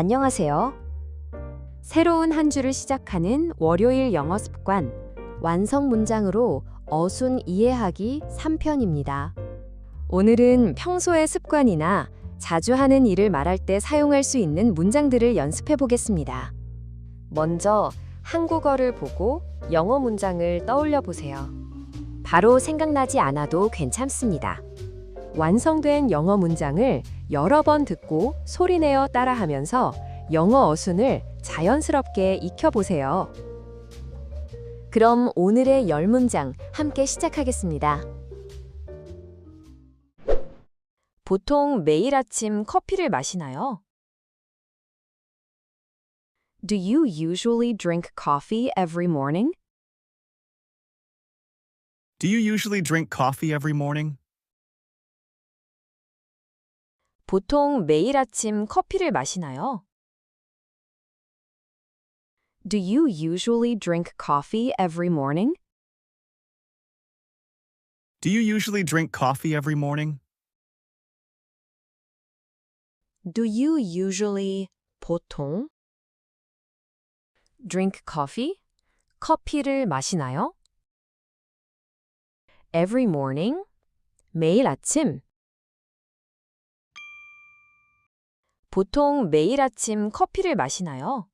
안녕하세요. 새로운 한 주를 시작하는 월요일 영어 습관, 완성 문장으로 어순 이해하기 3편입니다. 오늘은 평소의 습관이나 자주 하는 일을 말할 때 사용할 수 있는 문장들을 연습해 보겠습니다. 먼저 한국어를 보고 영어 문장을 떠올려 보세요. 바로 생각나지 않아도 괜찮습니다. 완성된 영어 문장을 여러 번 듣고 소리내어 따라하면서 영어 어순을 자연스럽게 익혀보세요. 그럼 오늘의 10문장 함께 시작하겠습니다. 보통 매일 아침 커피를 마시나요? Do you usually drink coffee every morning? Do you usually drink coffee every morning? 보통 매일 아침 커피를 마시나요? Do you usually drink coffee every morning? Do you usually drink coffee every morning? Do you usually 보통 drink coffee? 커피를 마시나요? Every morning? 매일 아침. 보통 매일 아침 커피를 마시나요?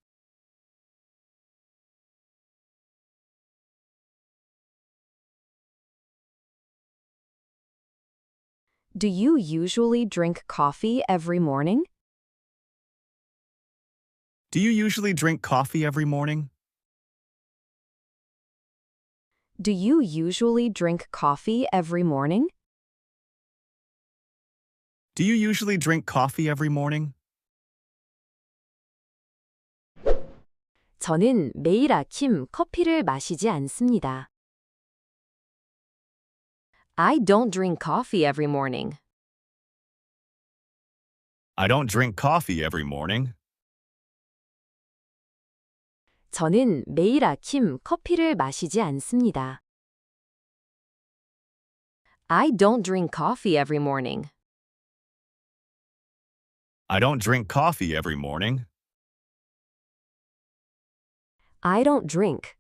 Do you usually drink coffee every morning? Do you usually drink coffee every morning? Do you usually drink coffee every morning? Do you usually drink coffee every morning? 저는 매일 아침 커피를 마시지 않습니다. I don't drink coffee every morning. I don't drink coffee every morning. 저는 매일 아침 커피를 마시지 않습니다. I don't drink coffee every morning. I don't drink coffee every morning. I don't drink.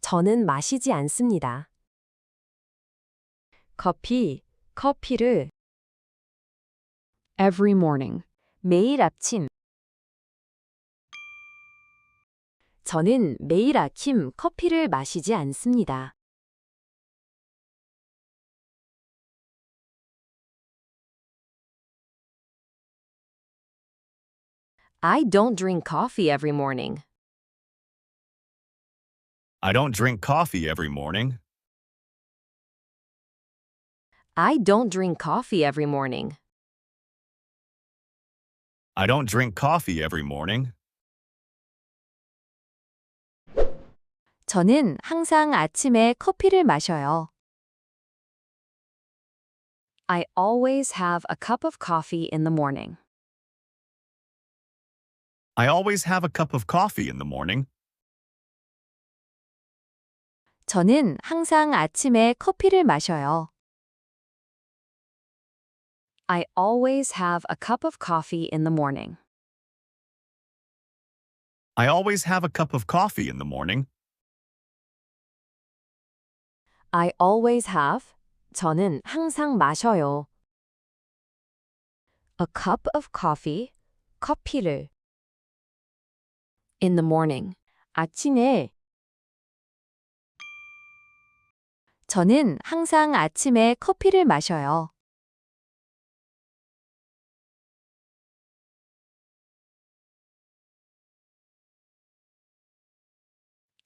저는 마시지 않습니다. 커피를 every morning. 매일 아침. 저는 매일 아침 커피를 마시지 않습니다. I don't drink coffee every morning. I don't drink coffee every morning. I don't drink coffee every morning. I don't drink coffee every morning. 저는 항상 아침에 커피를 마셔요. I always have a cup of coffee in the morning. I always have a cup of coffee in the morning. 저는 항상 아침에 커피를 마셔요. I always have a cup of coffee in the morning. I always have a cup of coffee in the morning. I always have. 저는 항상 마셔요. A cup of coffee. 커피를. In the morning. 아침에. 저는 항상 아침에 커피를 마셔요.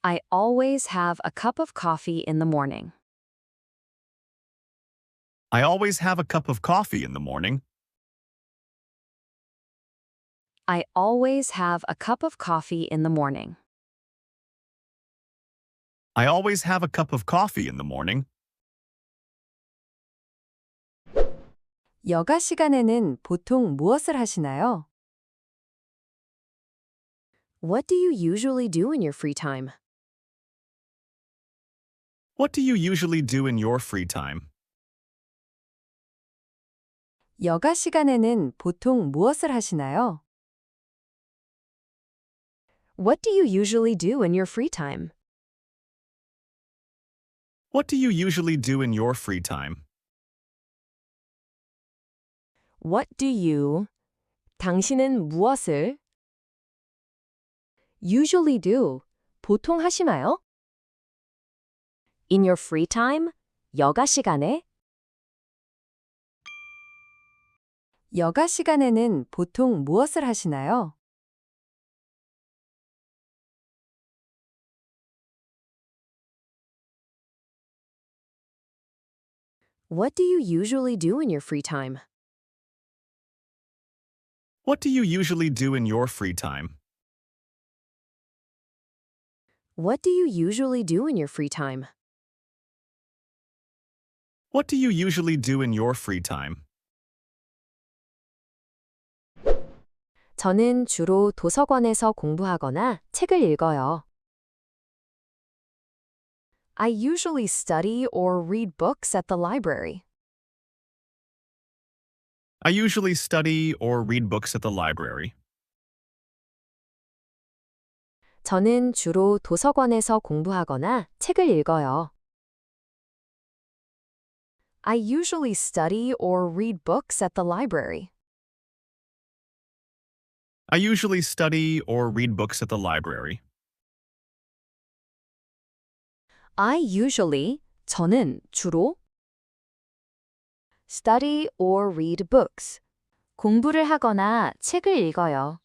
I always have a cup of coffee in the morning. I always have a cup of coffee in the morning. I always have a cup of coffee in the morning. I always have a cup of coffee in the morning. 여가 시간에는 보통 무엇을 하시나요? What do you usually do in your free time? What do you usually do in your free time? 여가 시간에는 보통 무엇을 하시나요? What do you usually do in your free time? What do you usually do in your free time? What do you 당신은 무엇을 usually do 보통 하시나요? In your free time 여가 시간에 여가 시간에는 보통 무엇을 하시나요? What do you usually do in your free time? What do you usually do in your free time? What do you usually do in your free time? What do you usually do in your free time? 저는 주로 도서관에서 공부하거나 책을 읽어요. I usually study or read books at the library. I usually study or read books at the library. 저는 주로 도서관에서 공부하거나 책을 읽어요. I usually study or read books at the library. I usually study or read books at the library. I usually, 저는 주로 study or read books, 공부를 하거나 책을 읽어요.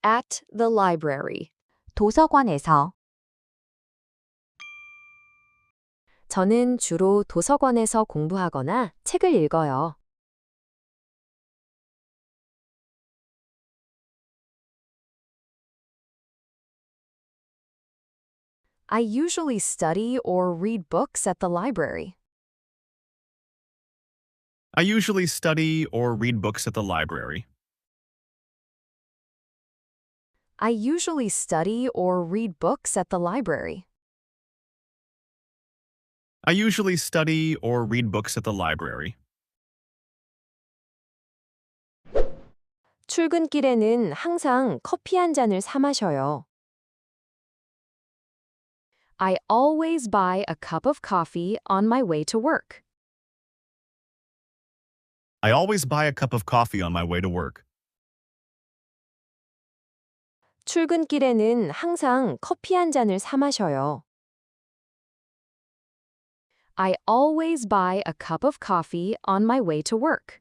At the library, 도서관에서 저는 주로 도서관에서 공부하거나 책을 읽어요. I usually study or read books at the library. I usually study or read books at the library. I usually study or read books at the library. I usually study or read books at the library. 출근길에는 항상 커피 한 잔을 사 마셔요. I always buy a cup of coffee on my way to work. I always buy a cup of coffee on my way to work. 출근길에는 항상 커피 한 잔을 사 마셔요. I always buy a cup of coffee on my way to work.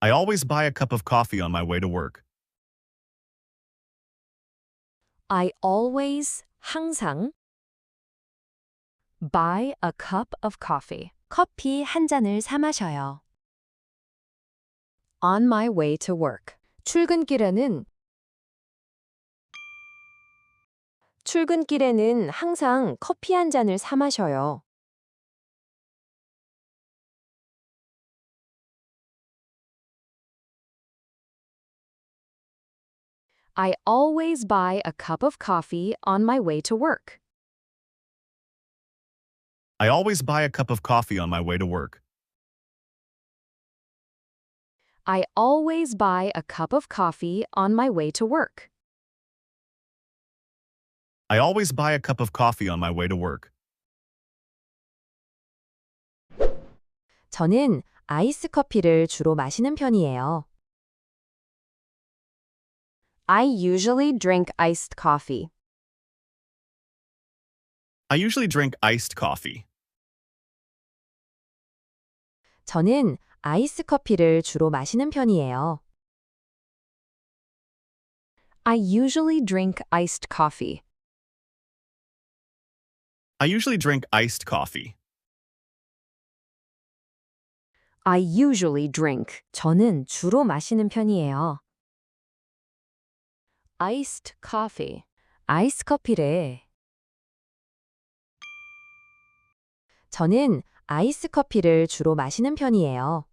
I always buy a cup of coffee on my way to work. I always, 항상 buy a cup of coffee. 커피 한 잔을 사 마셔요. On my way to work. 출근길에는 항상 커피 한 잔을 사 마셔요. I always buy a cup of coffee on my way to work. I always buy a cup of coffee on my way to work. I always buy a cup of coffee on my way to work. I always buy a cup of coffee on my way to work. 저는 아이스 커피를 주로 마시는 편이에요. I usually drink iced coffee. I usually drink iced coffee. 저는 아이스 커피를 주로 마시는 편이에요. I usually drink iced coffee. I usually drink iced coffee. I usually drink. 저는 주로 마시는 편이에요. iced coffee. 아이스 커피래. 저는 아이스 커피를 주로 마시는 편이에요.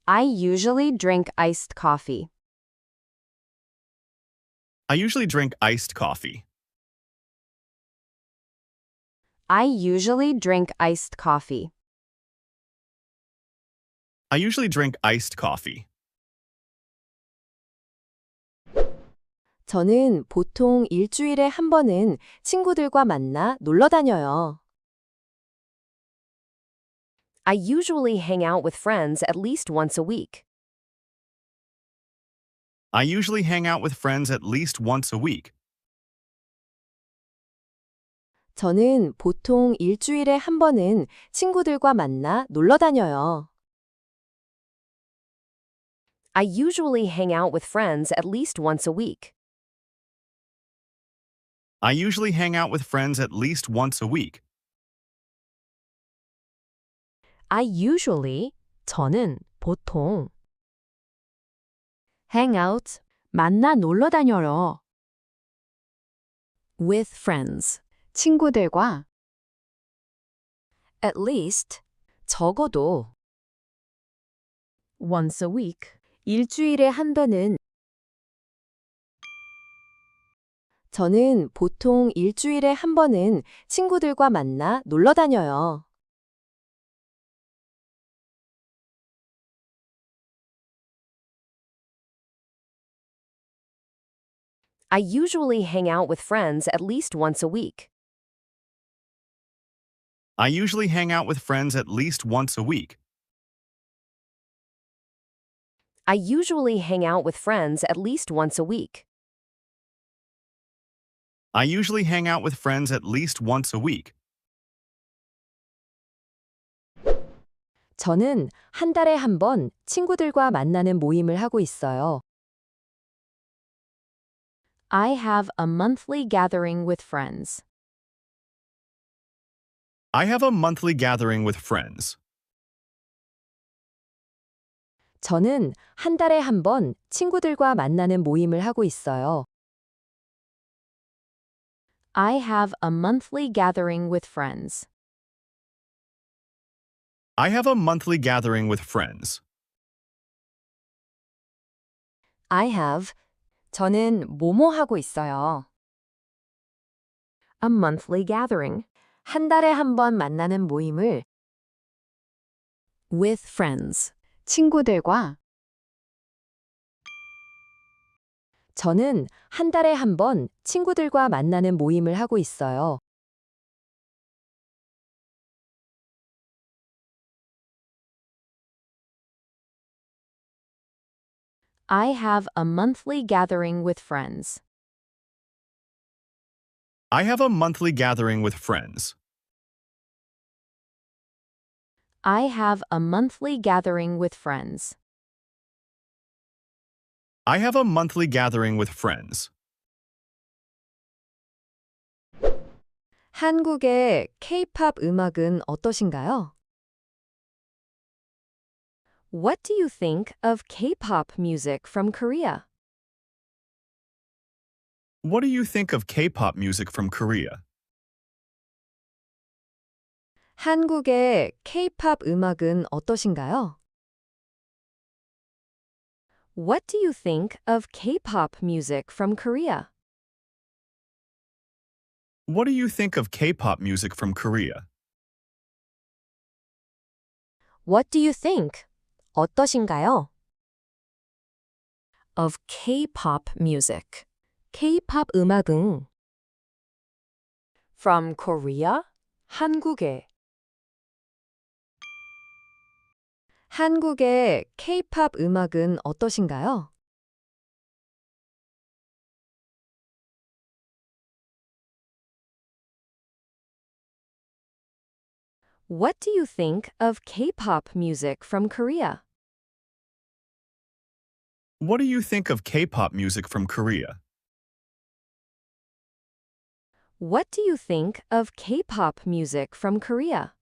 I usually drink iced coffee. I usually drink iced coffee. I usually drink iced coffee. I usually drink iced coffee. 저는 보통 일주일에 한 번은 친구들과 만나 놀러 다녀요. I usually hang out with friends at least once a week. I usually hang out with friends at least once a week. 저는 보통 일주일에 한 번은 친구들과 만나 놀러 다녀요. I usually hang out with friends at least once a week. I usually hang out with friends at least once a week. I usually, 저는 보통 hang out, 만나 놀러 다녀요. with friends, 친구들과 at least, 적어도 once a week, 일주일에 한 번은 저는 보통 일주일에 한 번은 친구들과 만나 놀러 다녀요. I usually hang out with friends at least once a week. I usually hang out with friends at least once a week. I usually hang out with friends at least once a week. I usually hang out with friends at least once a week. 저는 한 달에 한 번 친구들과 만나는 모임을 하고 있어요. I have a monthly gathering with friends. I have a monthly gathering with friends. 저는 한 달에 한 번 친구들과 만나는 모임을 하고 있어요. I have a monthly gathering with friends. I have a monthly gathering with friends. I have, 저는 뭐뭐 하고 있어요. A monthly gathering, 한 달에 한 번 만나는 모임을 with friends, 친구들과 저는 한 달에 한 번 친구들과 만나는 모임을 하고 있어요. I have a monthly gathering with friends. I have a monthly gathering with friends. I have a monthly gathering with friends. I have a monthly gathering with friends. 한국의 K-pop 음악은 어떠신가요? What do you think of K-pop music from Korea? What do you think of K-pop music from Korea? 한국의 K-pop 음악은 어떠신가요? What do you think of K-pop music from Korea? What do you think of K-pop music from Korea? What do you think? 어떠신가요? Of K-pop music. K-pop 음악은 from Korea, 한국에 한국의 K-pop 음악은 어떠신가요? What do you think of K-pop music from Korea? What do you think of K-pop music from Korea? What do you think of K-pop music from Korea?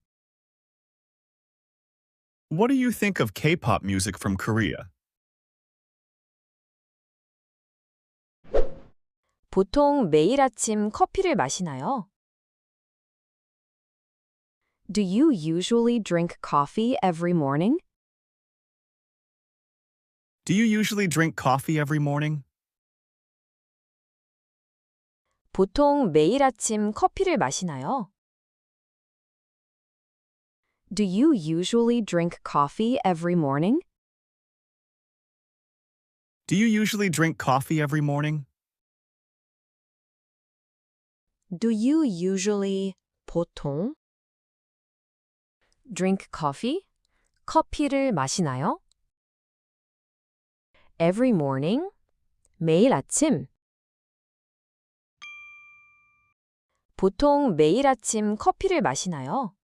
What do you think of K-pop music from Korea? 보통 매일 아침 커피를 마시나요? Do you usually drink coffee every morning? Do you usually drink coffee every morning? 보통 매일 아침 커피를 마시나요? Do you usually drink coffee every morning? Do you usually drink coffee every morning? Do you usually 보통 drink coffee? 커피를 마시나요? Every morning? 매일 아침. 보통 매일 아침 커피를 마시나요?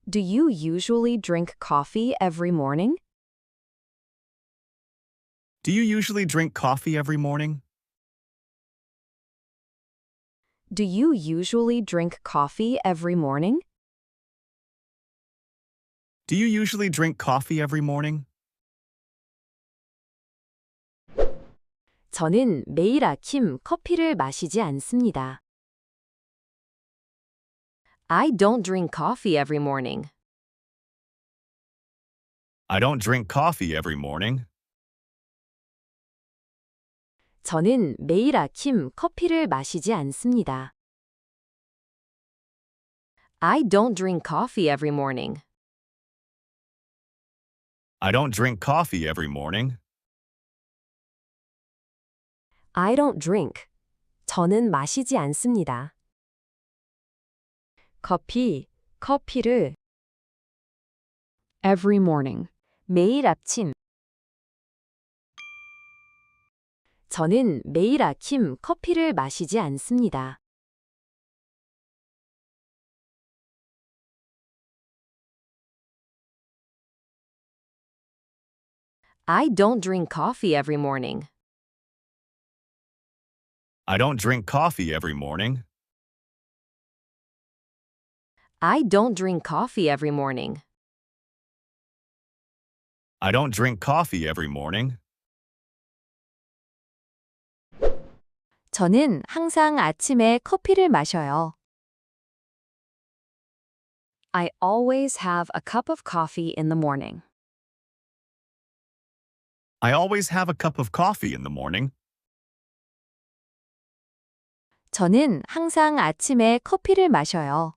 Do you usually drink coffee every morning? Do you usually drink coffee every morning? Do you usually drink coffee every morning? Do you usually drink coffee every morning? 저는 매일 아침 커피를 마시지 않습니다. I don't drink coffee every morning. I don't drink coffee every morning. 저는 매일 아침 커피를 마시지 않습니다. I don't drink coffee every morning. I don't drink coffee every morning. I don't drink. 저는 마시지 않습니다. 커피를 every morning. 매일 아침. 저는 매일 아침 커피를 마시지 않습니다. I don't drink coffee every morning. I don't drink coffee every morning. I don't drink coffee every morning. I don't drink coffee every morning. 저는 항상 아침에 커피를 마셔요. I always have a cup of coffee in the morning. I always have a cup of coffee in the morning. 저는 항상 아침에 커피를 마셔요.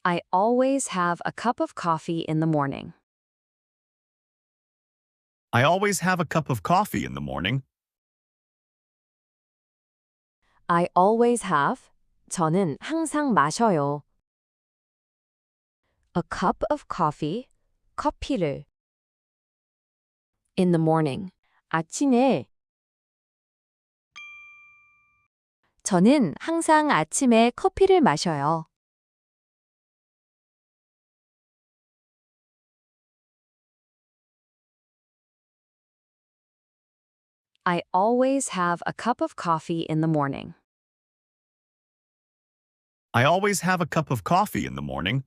I always have a cup of coffee in the morning. I always have a cup of coffee in the morning. I always have. 저는 항상 마셔요. A cup of coffee. 커피를. In the morning. 아침에. 저는 항상 아침에 커피를 마셔요. I always have a cup of coffee in the morning. I always have a cup of coffee in the morning.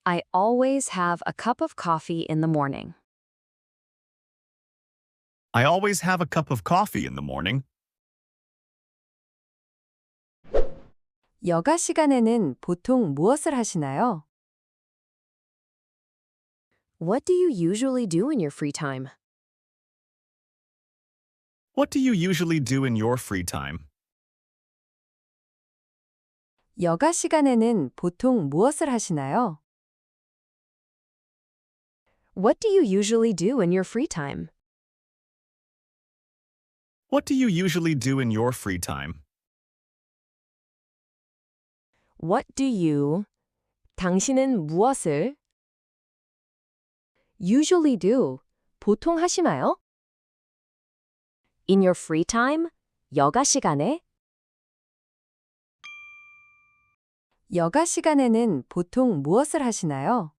I always have a cup of coffee in the morning. I always have a cup of coffee in the morning. 여가 시간에는 보통 무엇을 하시나요? What do you usually do in your free time? What do you usually do in your free time? 여가 시간에는 보통 무엇을 하시나요? What do you usually do in your free time? What do you usually do in your free time? What do you 당신은 무엇을 usually do 보통 하시나요? In your free time 여가 시간에 여가 시간에는 보통 무엇을 하시나요?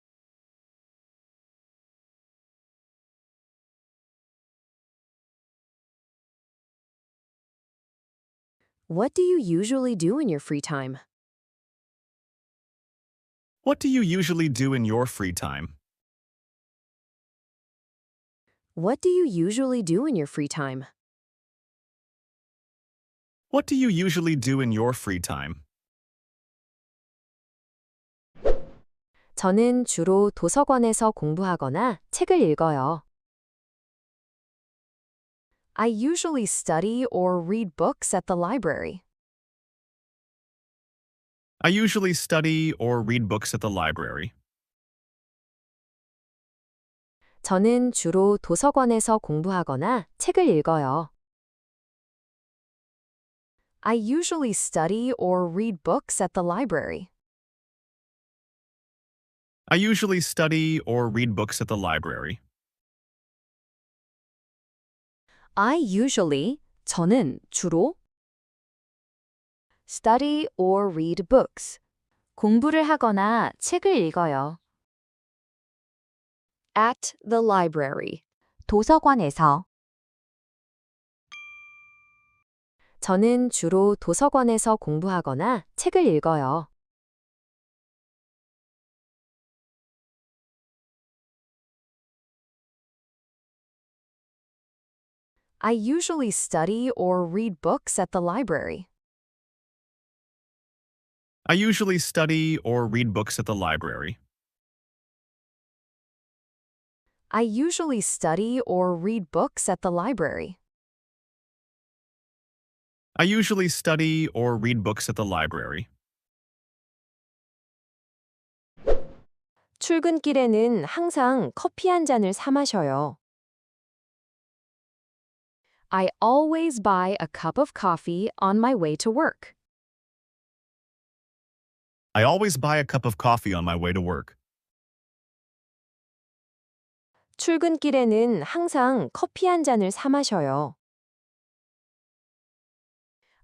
What do you usually do in your free time? What do you usually do in your free time? What do you usually do in your free time? What do you usually do in your free time? 저는 주로 도서관에서 공부하거나 책을 읽어요. I usually study or read books at the library. I usually study or read books at the library. 저는 주로 도서관에서 공부하거나 책을 읽어요. I usually study or read books at the library. I usually study or read books at the library. I usually, 저는 주로 study or read books, 공부를 하거나 책을 읽어요. At the library, 도서관에서. 저는 주로 도서관에서 공부하거나 책을 읽어요. I usually study or read books at the library. I usually study or read books at the library. I usually study or read books at the library. I usually study or read books at the library. 출근길에는 항상 커피 한 잔을 사 마셔요. I always buy a cup of coffee on my way to work. I always buy a cup of coffee on my way to work. 출근길에는 항상 커피 한 잔을 사 마셔요.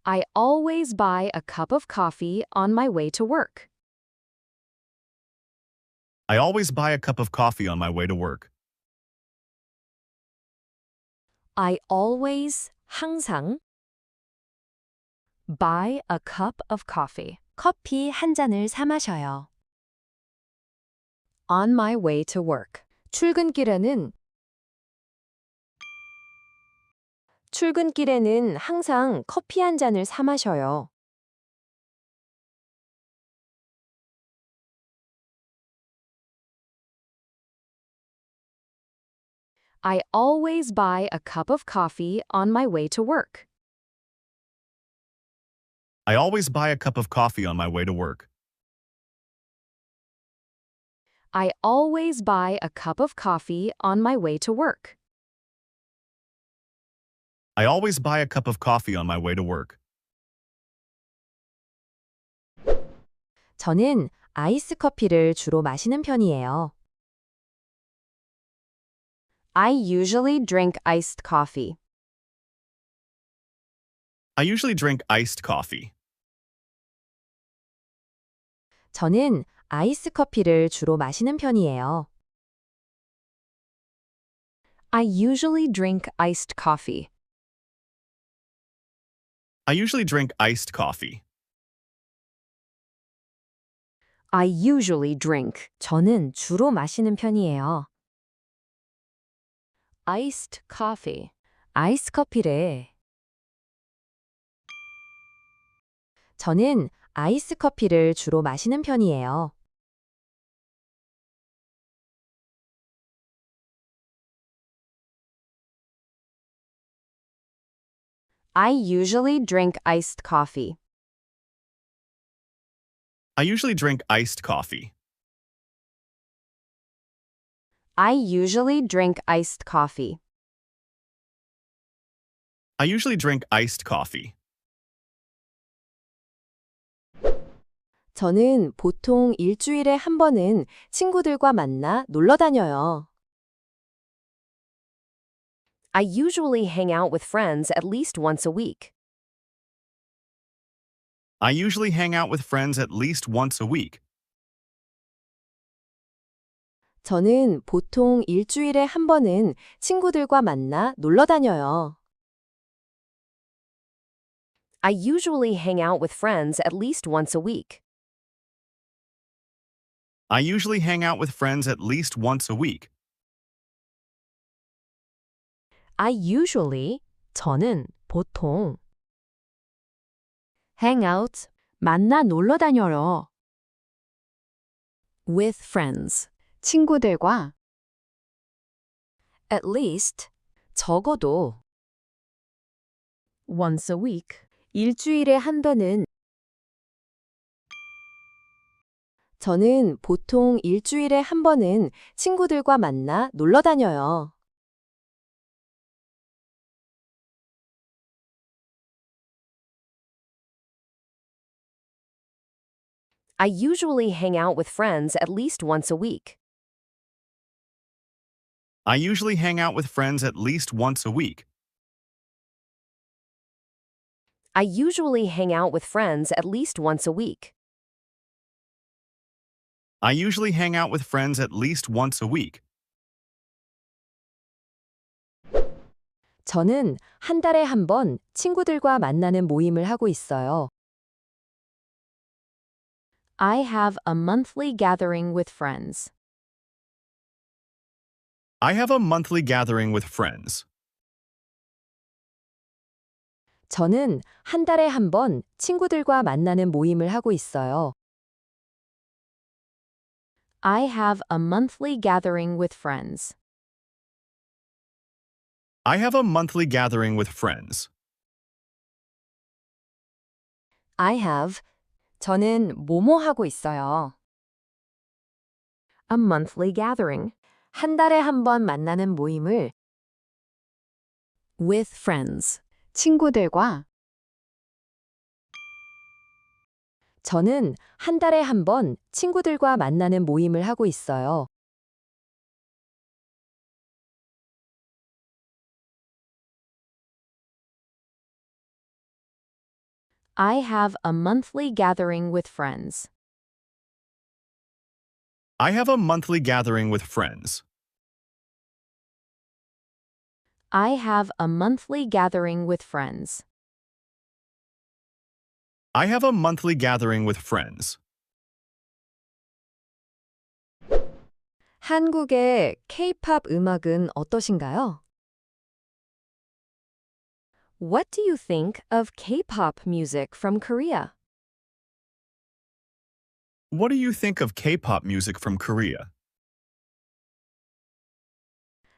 I always buy a cup of coffee on my way to work. I always buy a cup of coffee on my way to work. I always, 항상 buy a cup of coffee. 커피 한 잔을 사 마셔요. On my way to work. 출근길에는 항상 커피 한 잔을 사 마셔요. I always buy a cup of coffee on my way to work. I always buy a cup of coffee on my way to work. I always buy a cup of coffee on my way to work. I always buy a cup of coffee on my way to work. 저는 아이스 커피를 주로 마시는 편이에요. I usually drink iced coffee. I usually drink iced coffee. 저는 아이스 커피를 주로 마시는 편이에요. I usually drink iced coffee. I usually drink iced coffee. I usually drink. 저는 주로 마시는 편이에요. iced coffee. 아이스 커피래. 저는 아이스 커피를 주로 마시는 편이에요. I usually drink iced coffee. I usually drink iced coffee. I usually drink iced coffee. I usually drink iced coffee. 저는 보통 일주일에 한 번은 친구들과 만나 놀러 다녀요. I usually hang out with friends at least once a week. I usually hang out with friends at least once a week. 저는 보통 일주일에 한 번은 친구들과 만나 놀러 다녀요. I usually hang out with friends at least once a week. I usually hang out with friends at least once a week. I usually, 저는 보통 hang out, 만나 놀러 다녀요. with friends, 친구들과 at least, 적어도 once a week. 일주일에 한 번은 저는 보통 일주일에 한 번은 친구들과 만나 놀러 다녀요. I usually hang out with friends at least once a week. I usually hang out with friends at least once a week. I usually hang out with friends at least once a week. I usually hang out with friends at least once a week. 저는 한 달에 한 번 친구들과 만나는 모임을 하고 있어요. I have a monthly gathering with friends. I have a monthly gathering with friends. 저는 한 달에 한 번 친구들과 만나는 모임을 하고 있어요. I have a monthly gathering with friends. I have a monthly gathering with friends. I have. 저는 뭐뭐 하고 있어요. A monthly gathering. 한 달에 한 번 만나는 모임을 with friends. 친구들과 저는 한 달에 한 번 친구들과 만나는 모임을 하고 있어요. I have a monthly gathering with friends. I have a monthly gathering with friends. I have a monthly gathering with friends. I have a monthly gathering with friends. 한국의 K-pop 음악은 어떠신가요? What do you think of K-pop music from Korea? What do you think of K-pop music from Korea?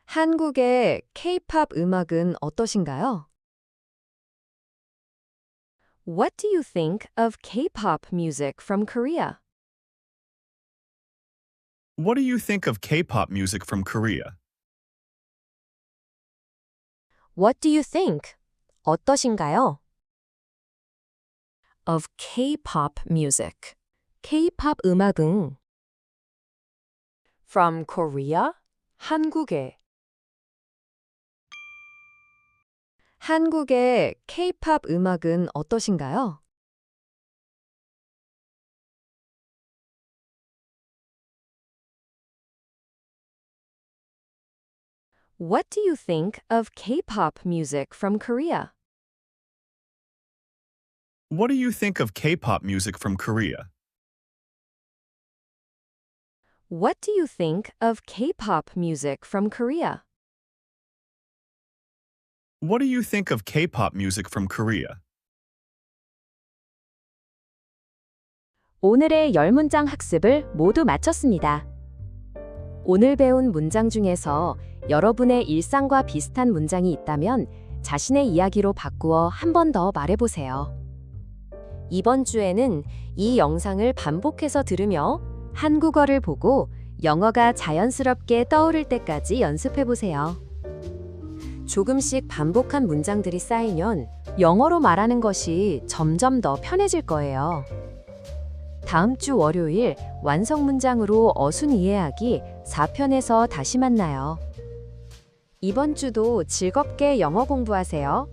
한국의 K-pop 음악은 어떠신가요? What do you think of K-pop music from Korea? What do you think of K-pop music from Korea? What do you think? 어떠신가요? Of K-pop music. K-pop 음악은 from Korea? 한국에 한국의 K-pop 음악은 어떠신가요? What do you think of K-pop music from Korea? What do you think of K-pop music from Korea? What do you think of K-pop music from Korea? What do you think of K-pop music from Korea? 오늘의 10문장 학습을 모두 마쳤습니다. 오늘 배운 문장 중에서 여러분의 일상과 비슷한 문장이 있다면 자신의 이야기로 바꾸어 한 번 더 말해보세요. 이번 주에는 이 영상을 반복해서 들으며 한국어를 보고 영어가 자연스럽게 떠오를 때까지 연습해보세요. 조금씩 반복한 문장들이 쌓이면 영어로 말하는 것이 점점 더 편해질 거예요. 다음 주 월요일 완성 문장으로 어순 이해하기 4편에서 다시 만나요. 이번 주도 즐겁게 영어 공부하세요.